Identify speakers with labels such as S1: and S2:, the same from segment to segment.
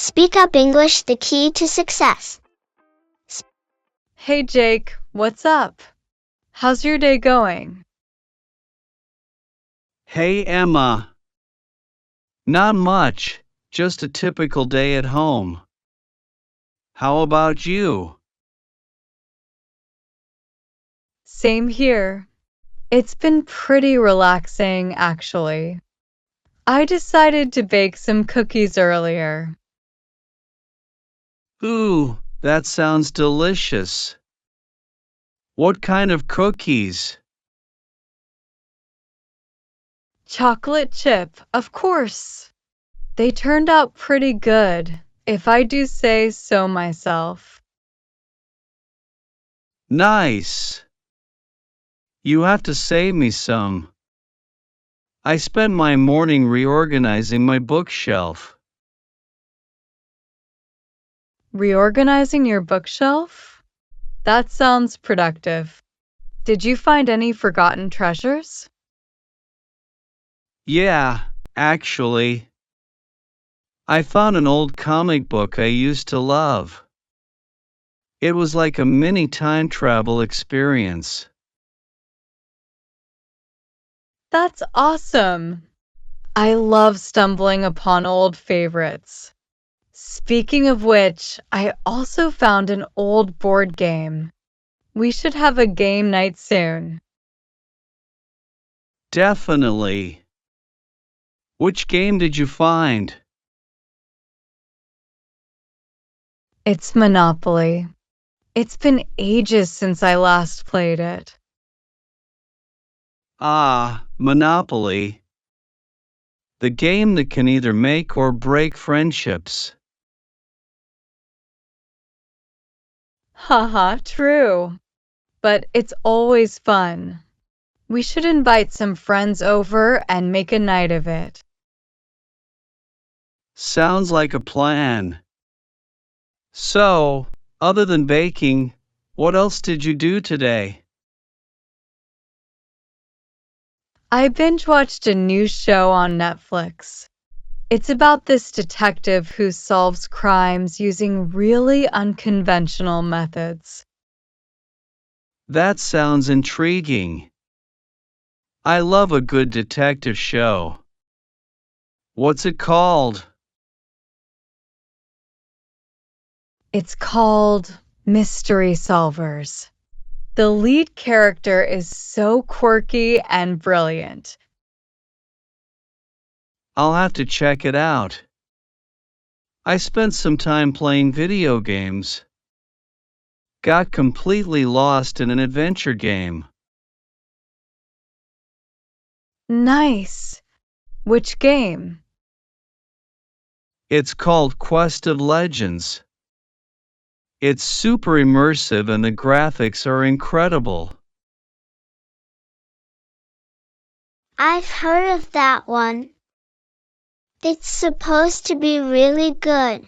S1: Speak Up English, the key to success.
S2: Hey Jake, what's up? How's your day going?
S3: Hey Emma. Not much, just a typical day at home. How about you?
S2: Same here. It's been pretty relaxing, actually. I decided to bake some cookies earlier.
S3: Ooh, that sounds delicious. What kind of cookies?
S2: Chocolate chip, of course. They turned out pretty good, if I do say so myself.
S3: Nice. You have to save me some. I spent my morning reorganizing my bookshelf.
S2: Reorganizing your bookshelf? That sounds productive. Did you find any forgotten treasures?
S3: Yeah, actually. I found an old comic book I used to love. It was like a mini time travel experience.
S2: That's awesome. I love stumbling upon old favorites. Speaking of which, I also found an old board game. We should have a game night soon.
S3: Definitely. Which game did you find?
S2: It's Monopoly. It's been ages since I last played it.
S3: Ah, Monopoly. The game that can either make or break friendships.
S2: Haha, true. But it's always fun. We should invite some friends over and make a night of it.
S3: Sounds like a plan. So, other than baking, what else did you do today?
S2: I binge-watched a new show on Netflix. It's about this detective who solves crimes using really unconventional methods.
S3: That sounds intriguing. I love a good detective show. What's it called?
S2: It's called Mystery Solvers. The lead character is so quirky and brilliant.
S3: I'll have to check it out. I spent some time playing video games. Got completely lost in an adventure game.
S2: Nice. Which game?
S3: It's called Quest of Legends. It's super immersive and the graphics are incredible.
S1: I've heard of that one. It's supposed to be really good.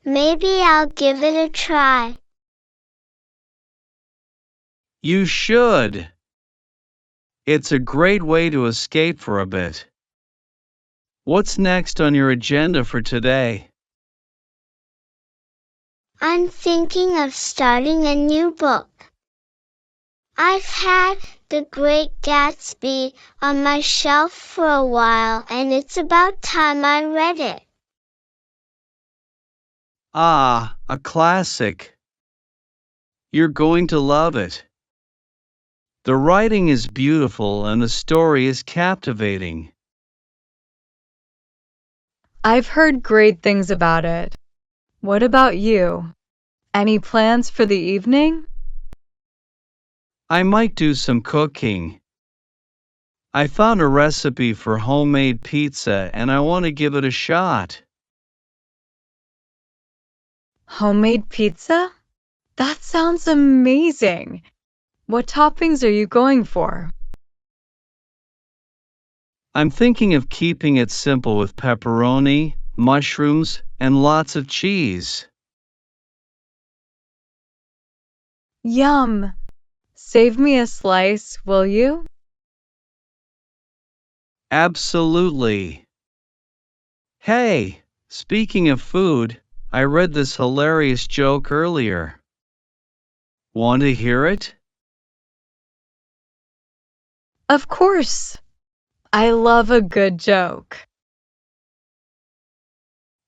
S1: Maybe I'll give it a try.
S3: You should. It's a great way to escape for a bit. What's next on your agenda for today?
S1: I'm thinking of starting a new book. I've had The Great Gatsby on my shelf for a while, and it's about time I read it.
S3: Ah, a classic. You're going to love it. The writing is beautiful and the story is captivating.
S2: I've heard great things about it. What about you? Any plans for the evening?
S3: I might do some cooking. I found a recipe for homemade pizza and I want to give it a shot.
S2: Homemade pizza? That sounds amazing. What toppings are you going for?
S3: I'm thinking of keeping it simple with pepperoni, mushrooms, and lots of cheese.
S2: Yum! Save me a slice, will you?
S3: Absolutely. Hey, Speaking of food, I read this hilarious joke earlier. Want to hear it?
S2: Of course. I love a good joke.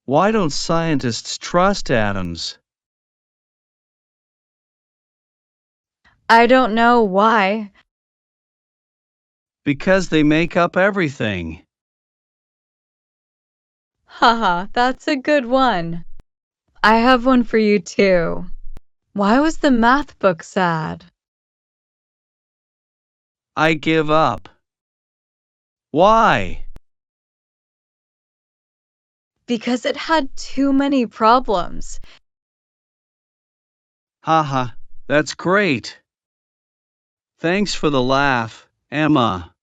S3: Why don't scientists trust atoms?
S2: I don't know why.
S3: Because they make up everything.
S2: Haha, that's a good one. I have one for you too. Why was the math book sad?
S3: I give up. Why?
S2: Because it had too many problems.
S3: Haha, that's great. Thanks for the laugh, Emma.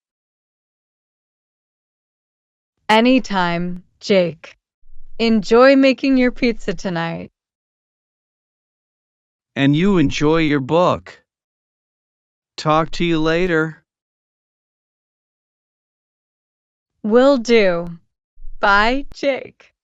S2: Anytime, Jake. Enjoy making your pizza tonight.
S3: And you enjoy your book. Talk to you later.
S2: Will do. Bye, Jake.